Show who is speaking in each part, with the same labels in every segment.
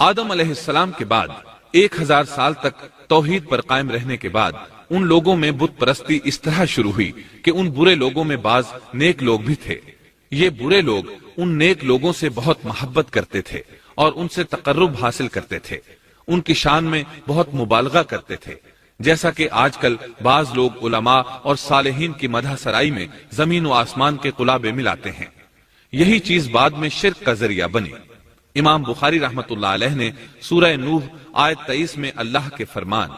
Speaker 1: آدم علیہ السلام کے بعد 1000 سال تک توحید پر قائم رہنے کے بعد ان لوگوں میں بت پرستی اس طرح شروع ہوئی کہ ان برے لوگوں میں بعض نیک لوگ بھی تھے۔ یہ برے لوگ ان نیک لوگوں سے بہت محبت کرتے تھے اور ان سے تقرب حاصل کرتے تھے، ان کی شان میں بہت مبالغہ کرتے تھے، جیسا کہ آج کل بعض لوگ علماء اور صالحین کی مدح سرائی میں زمین و آسمان کے قلابے ملاتے ہیں۔ یہی چیز بعد میں شرک کا ذریعہ بنی۔ امام بخاری رحمت اللہ علیہ نے سورہ نوح آیت 23 میں اللہ کے فرمان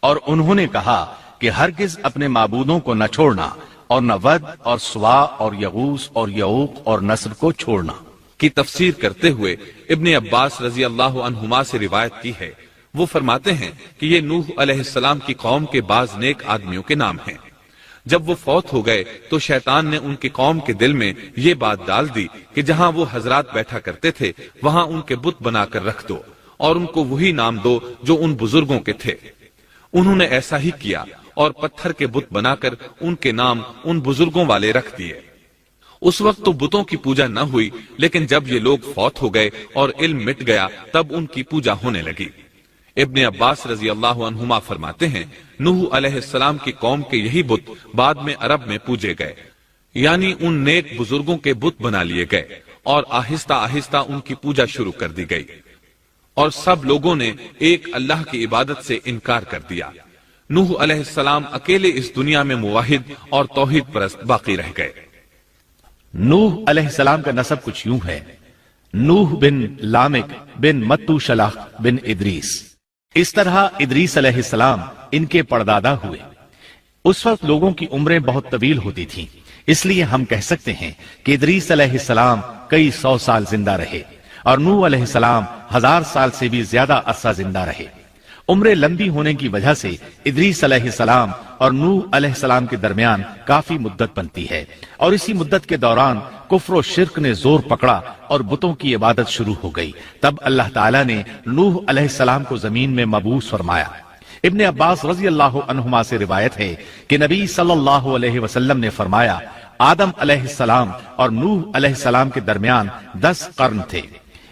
Speaker 2: اور انہوں نے کہا کہ ہرگز اپنے معبودوں کو نہ چھوڑنا اور نہ ود اور سوا اور یغوث اور یعوق اور نصر کو چھوڑنا
Speaker 1: کی تفسیر کرتے ہوئے ابن عباس رضی اللہ عنہما سے روایت کی ہے۔ وہ فرماتے ہیں کہ یہ نوح علیہ السلام کی قوم کے بعض نیک آدمیوں کے نام ہیں۔ جب وہ فوت ہو گئے تو شیطان نے ان کی قوم کے دل میں یہ بات ڈال دی کہ جہاں وہ حضرات بیٹھا کرتے تھے وہاں ان کے بت بنا کر رکھ دو اور ان کو وہی نام دو جو ان بزرگوں کے تھے۔ انہوں نے ایسا ہی کیا اور پتھر کے بت بنا کر ان کے نام ان بزرگوں والے رکھ دیے۔ اس وقت تو بتوں کی پوجا نہ ہوئی، لیکن جب یہ لوگ فوت ہو گئے اور علم مٹ گیا تب ان کی پوجا ہونے لگی۔ ابن عباس رضی اللہ عنہما فرماتے ہیں نوح علیہ السلام کی قوم کے یہی بت بعد میں عرب میں پوجے گئے، یعنی ان نیک بزرگوں کے بت بنا لیے گئے اور آہستہ آہستہ ان کی پوجا شروع کر دی گئی، اور سب لوگوں نے ایک اللہ کی عبادت سے انکار کر دیا۔ نوح علیہ السلام اکیلے اس دنیا میں موحد اور توحید پرست باقی رہ گئے۔
Speaker 2: نوح علیہ السلام کا نسب کچھ یوں ہے: نوح بن لامک بن متو شلح بن ادریس۔ اس طرح ادریس علیہ السلام ان کے پردادا ہوئے۔ اس وقت لوگوں کی عمریں بہت طویل ہوتی تھیں، اس لیے ہم کہہ سکتے ہیں کہ ادریس علیہ السلام کئی 100 سال زندہ رہے اور نوح علیہ السلام 1000 سال سے بھی زیادہ عرصہ زندہ رہے۔ عمریں لمبی ہونے کی وجہ سے ادریس علیہ السلام اور نوح علیہ السلام کے درمیان کافی مدت بنتی ہے، اور اسی مدت کے دوران کفر و شرک نے زور پکڑا اور بتوں کی عبادت شروع ہو گئی۔ تب اللہ تعالیٰ نے نوح علیہ السلام کو زمین میں مبعوث فرمایا۔ ابن عباس رضی اللہ عنہما سے روایت ہے کہ نبی صلی اللہ علیہ وسلم نے فرمایا آدم علیہ السلام اور نوح علیہ السلام کے درمیان 10 قرن تھے۔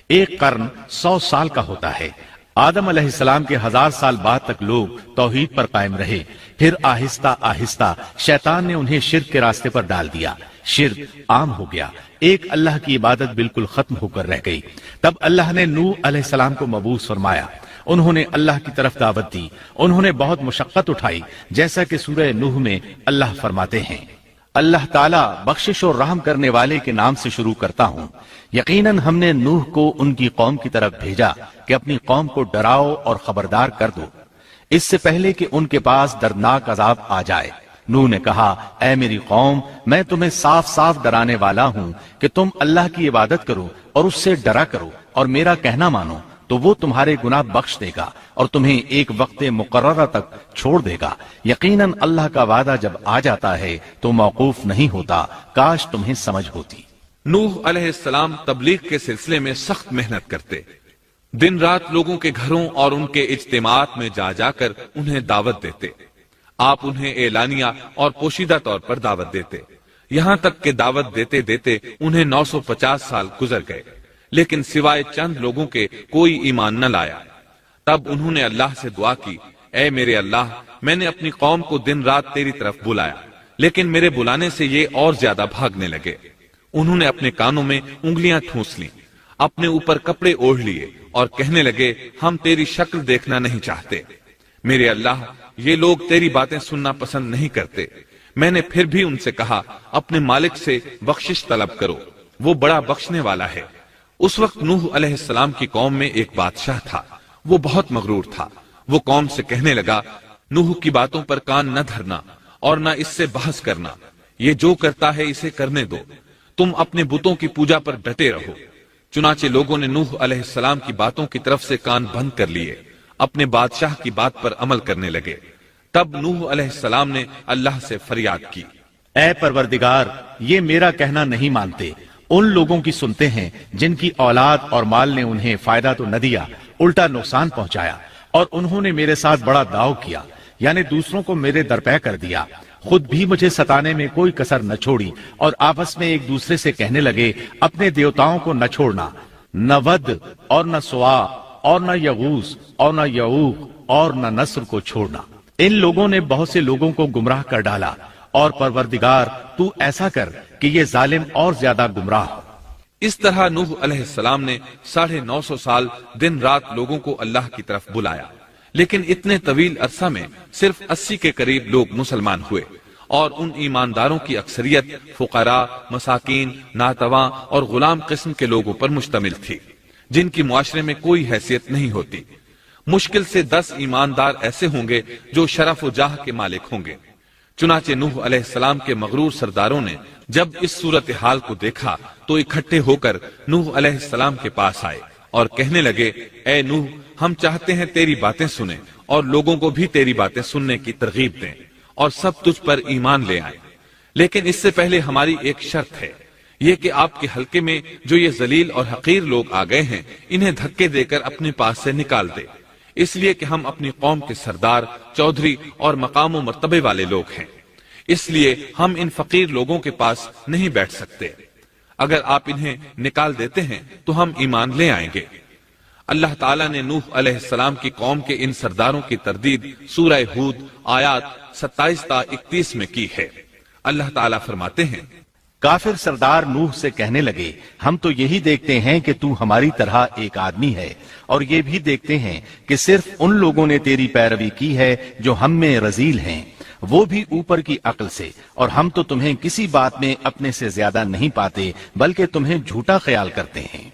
Speaker 2: ایک قرن 100 سال کا ہوتا ہے۔ آدم علیہ السلام کے 1000 سال بعد تک لوگ توحید پر قائم رہے، پھر آہستہ آہستہ شیطان نے انہیں شرک کے راستے پر ڈال دیا، شرک عام ہو گیا، ایک اللہ کی عبادت بالکل ختم ہو کر رہ گئی۔ تب اللہ نے نوح علیہ السلام کو مبعوث فرمایا، انہوں نے اللہ کی طرف دعوت دی، انہوں نے بہت مشقت اٹھائی، جیسا کہ سورہ نوح میں اللہ فرماتے ہیں اللہ تعالیٰ بخشش اور رحم کرنے والے کے نام سے شروع کرتا ہوں۔ یقیناً ہم نے نوح کو ان کی قوم کی طرف بھیجا کہ اپنی قوم کو ڈراؤ اور خبردار کر دو، اس سے پہلے کہ ان کے پاس دردناک عذاب آ جائے۔ نوح نے کہا اے میری قوم، میں تمہیں صاف صاف ڈرانے والا ہوں کہ تم اللہ کی عبادت کرو اور اس سے ڈرا کرو اور میرا کہنا مانو، تو وہ تمہارے گناہ بخش دے گا اور تمہیں ایک وقت مقررہ تک چھوڑ دے گا۔ یقیناً اللہ کا وعدہ جب آ جاتا ہے تو موقوف نہیں ہوتا، کاش تمہیں سمجھ ہوتی۔
Speaker 1: نوح علیہ السلام تبلیغ کے سلسلے میں سخت محنت کرتے، دن رات لوگوں کے گھروں اور ان کے اجتماعات میں جا جا کر انہیں دعوت دیتے۔ آپ انہیں اعلانیہ اور پوشیدہ طور پر دعوت دیتے، یہاں تک کہ دعوت دیتے دیتے انہیں 950 سال گزر گئے، لیکن سوائے چند لوگوں کے کوئی ایمان نہ لایا۔ تب انہوں نے اللہ سے دعا کی اے میرے اللہ، میں نے اپنی قوم کو دن رات تیری طرف بلایا، لیکن میرے بلانے سے یہ اور زیادہ بھاگنے لگے۔ انہوں نے اپنے کانوں میں انگلیاں ٹھونس لیں، اپنے اوپر کپڑے اوڑھ لیے اور کہنے لگے ہم تیری شکل دیکھنا نہیں چاہتے۔ میرے اللہ، یہ لوگ تیری باتیں سننا پسند نہیں کرتے۔ میں نے پھر بھی ان سے کہا اپنے مالک سے بخشش طلب کرو، وہ بڑا بخشنے والا ہے۔ اس وقت نوح علیہ السلام کی قوم میں ایک بادشاہ تھا، وہ بہت مغرور تھا۔ وہ قوم سے کہنے لگا نوح کی باتوں پر کان نہ دھرنا اور نہ اس سے بحث کرنا، یہ جو کرتا ہے اسے کرنے دو، تم اپنے بتوں کی پوجا پر ڈٹے رہو۔ چنانچہ لوگوں نے نوح علیہ السلام کی باتوں کی طرف سے کان بند کر لیے، اپنے بادشاہ کی بات پر عمل کرنے لگے۔ تب نوح علیہ السلام نے اللہ سے فریاد کی
Speaker 2: اے پروردگار، یہ میرا کہنا نہیں مانتے، ان لوگوں کی سنتے ہیں جن کی اولاد اور مال نے انہیں فائدہ تو نہ دیا، الٹا نقصان پہنچایا، اور انہوں نے میرے ساتھ بڑا داؤ کیا، یعنی دوسروں کو میرے درپے کر دیا، خود بھی مجھے ستانے میں کوئی کسر نہ چھوڑی، اور آپس میں ایک دوسرے سے کہنے لگے اپنے دیوتاؤں کو نہ چھوڑنا، نہ ود اور نہ سوا اور نہ یغوث اور نہ یعوق اور نہ نصر کو چھوڑنا۔ ان لوگوں نے بہت سے لوگوں کو گمراہ کر ڈالا، اور پروردگار تو ایسا کر کہ یہ ظالم اور زیادہ گمراہ ہو۔
Speaker 1: اس طرح نوح علیہ السلام نے 950 سال دن رات لوگوں کو اللہ کی طرف بلایا، لیکن اتنے طویل عرصہ میں صرف 80 کے قریب لوگ مسلمان ہوئے، اور ان ایمانداروں کی اکثریت فقراء، مساکین، ناتواں اور غلام قسم کے لوگوں پر مشتمل تھی، جن کی معاشرے میں کوئی حیثیت نہیں ہوتی۔ مشکل سے 10 ایماندار ایسے ہوں گے جو شرف و جاہ کے مالک ہوں گے۔ چنانچہ نوح علیہ السلام کے مغرور سرداروں نے جب اس صورتحال کو دیکھا تو اکٹھے ہو کر نوح علیہ السلام کے پاس آئے اور کہنے لگے، اے نوح، ہم چاہتے ہیں تیری باتیں سنیں اور لوگوں کو بھی تیری باتیں سننے کی ترغیب دیں اور سب تجھ پر ایمان لے آئیں، لیکن اس سے پہلے ہماری ایک شرط ہے، یہ کہ آپ کے حلقے میں جو یہ ذلیل اور حقیر لوگ آ گئے ہیں انہیں دھکے دے کر اپنے پاس سے نکال دے، اس لیے کہ ہم اپنی قوم کے سردار، چودھری اور مقام و مرتبے والے لوگ ہیں، اس لیے ہم ان فقیر لوگوں کے پاس نہیں بیٹھ سکتے، اگر آپ انہیں نکال دیتے ہیں تو ہم ایمان لے آئیں گے۔ اللہ تعالیٰ نے نوح علیہ السلام کی قوم کے ان سرداروں کی تردید سورہ ہود آیات 27 تا 31 میں کی ہے۔ اللہ تعالیٰ فرماتے ہیں،
Speaker 2: کافر سردار نوح سے کہنے لگے، ہم تو یہی دیکھتے ہیں کہ تو ہماری طرح ایک آدمی ہے، اور یہ بھی دیکھتے ہیں کہ صرف ان لوگوں نے تیری پیروی کی ہے جو ہم میں رذیل ہیں، وہ بھی اوپر کی عقل سے، اور ہم تو تمہیں کسی بات میں اپنے سے زیادہ نہیں پاتے بلکہ تمہیں جھوٹا خیال کرتے ہیں۔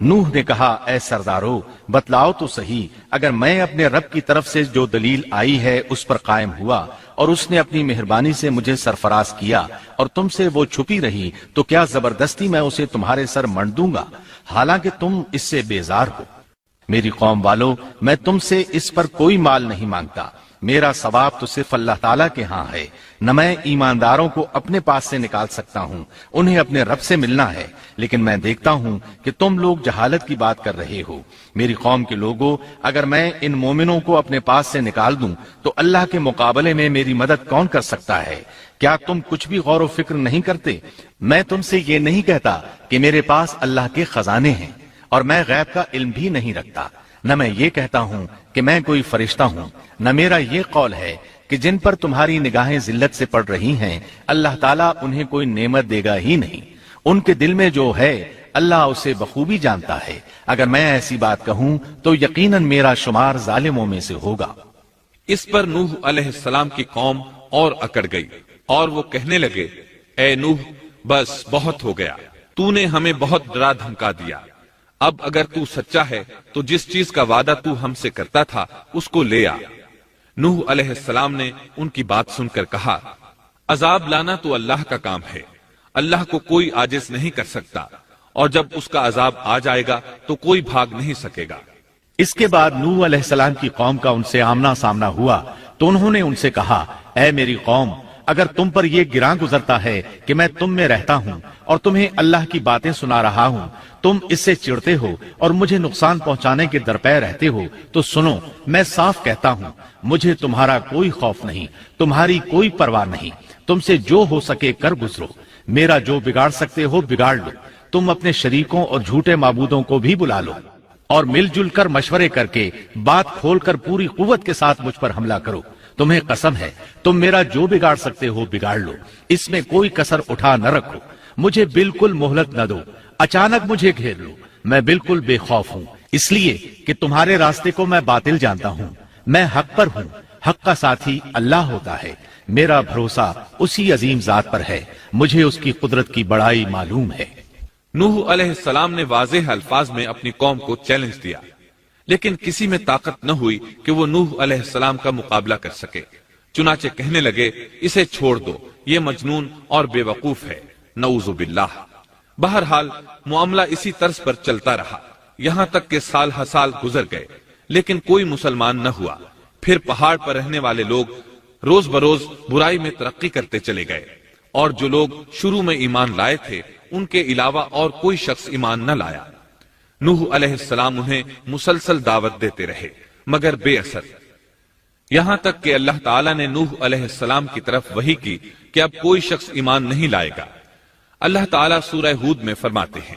Speaker 2: نوح نے کہا، اے سردارو، بتلاؤ تو صحیح، اگر میں اپنے رب کی طرف سے جو دلیل آئی ہے اس پر قائم ہوا اور اس نے اپنی مہربانی سے مجھے سرفراز کیا اور تم سے وہ چھپی رہی تو کیا زبردستی میں اسے تمہارے سر منڈ دوں گا، حالانکہ تم اس سے بیزار ہو۔ میری قوم والو، میں تم سے اس پر کوئی مال نہیں مانگتا، میرا ثواب تو صرف اللہ تعالیٰ کے ہاں ہے، نہ میں ایمانداروں کو اپنے پاس سے نکال سکتا ہوں، انہیں اپنے رب سے ملنا ہے، لیکن میں دیکھتا ہوں کہ تم لوگ جہالت کی بات کر رہے ہو۔ میری قوم کے لوگوں، اگر میں ان مومنوں کو اپنے پاس سے نکال دوں تو اللہ کے مقابلے میں میری مدد کون کر سکتا ہے؟ کیا تم کچھ بھی غور و فکر نہیں کرتے؟ میں تم سے یہ نہیں کہتا کہ میرے پاس اللہ کے خزانے ہیں اور میں غیب کا علم بھی نہیں رکھتا، نہ میں یہ کہتا ہوں کہ میں کوئی فرشتہ ہوں، نہ میرا یہ قول ہے کہ جن پر تمہاری نگاہیں ذلت سے پڑ رہی ہیں اللہ تعالیٰ انہیں کوئی نعمت دے گا ہی نہیں، ان کے دل میں جو ہے اللہ اسے بخوبی جانتا ہے، اگر میں ایسی بات کہوں تو یقیناً میرا شمار ظالموں میں سے ہوگا۔
Speaker 1: اس پر نوح علیہ السلام کی قوم اور اکڑ گئی اور وہ کہنے لگے، اے نوح، بس بہت ہو گیا، تو نے ہمیں بہت ڈرا دھمکا دیا، اب اگر تو سچا ہے تو جس چیز کا وعدہ تو ہم سے کرتا تھا اس کو لے آ۔ نوح علیہ السلام نے ان کی بات سن کر کہا، عذاب لانا تو اللہ کا کام ہے، اللہ کو کوئی عاجز نہیں کر سکتا، اور جب اس کا عذاب آ جائے گا تو کوئی بھاگ نہیں سکے گا۔
Speaker 2: اس کے بعد نوح علیہ السلام کی قوم کا ان سے آمنا سامنا ہوا تو انہوں نے ان سے کہا، اے میری قوم، اگر تم پر یہ گراں گزرتا ہے کہ میں تم میں رہتا ہوں اور تمہیں اللہ کی باتیں سنا رہا ہوں، تم اس سے چڑھتے ہو اور مجھے نقصان پہنچانے کے درپے رہتے ہو، تو سنو، میں صاف کہتا ہوں، مجھے تمہارا کوئی خوف نہیں، تمہاری کوئی پرواہ نہیں، تم سے جو ہو سکے کر گزرو، میرا جو بگاڑ سکتے ہو بگاڑ لو، تم اپنے شریکوں اور جھوٹے معبودوں کو بھی بلا لو اور مل جل کر مشورے کر کے بات کھول کر پوری قوت کے ساتھ مجھ پر حملہ کرو، تمہیں قسم ہے تم میرا جو بگاڑ سکتے ہو بگاڑ لو، اس میں کوئی کسر اٹھا نہ رکھو، مجھے بالکل مہلت نہ دو، اچانک مجھے گھیر لو، میں بالکل بے خوف ہوں، اس لیے کہ تمہارے راستے کو میں باطل جانتا ہوں، میں حق پر ہوں، حق کا ساتھی اللہ ہوتا ہے، میرا بھروسہ اسی عظیم ذات پر ہے، مجھے اس کی قدرت کی بڑائی معلوم ہے۔
Speaker 1: نوح علیہ السلام نے واضح الفاظ میں اپنی قوم کو چیلنج دیا، لیکن کسی میں طاقت نہ ہوئی کہ وہ نوح علیہ السلام کا مقابلہ کر سکے، چنانچہ کہنے لگے، اسے چھوڑ دو، یہ مجنون اور بے وقوف ہے، نعوذ باللہ۔ بہرحال معاملہ اسی طرز پر چلتا رہا، یہاں تک کہ سال ہر سال گزر گئے، لیکن کوئی مسلمان نہ ہوا۔ پھر پہاڑ پر رہنے والے لوگ روز بروز برائی میں ترقی کرتے چلے گئے، اور جو لوگ شروع میں ایمان لائے تھے ان کے علاوہ اور کوئی شخص ایمان نہ لایا۔ نوح علیہ السلام انہیں مسلسل دعوت دیتے رہے مگر بے اثر، یہاں تک کہ اللہ تعالیٰ نے نوح علیہ السلام کی طرف وحی کی کہ اب کوئی شخص ایمان نہیں لائے گا۔ اللہ تعالیٰ سورہ ہود میں فرماتے ہیں،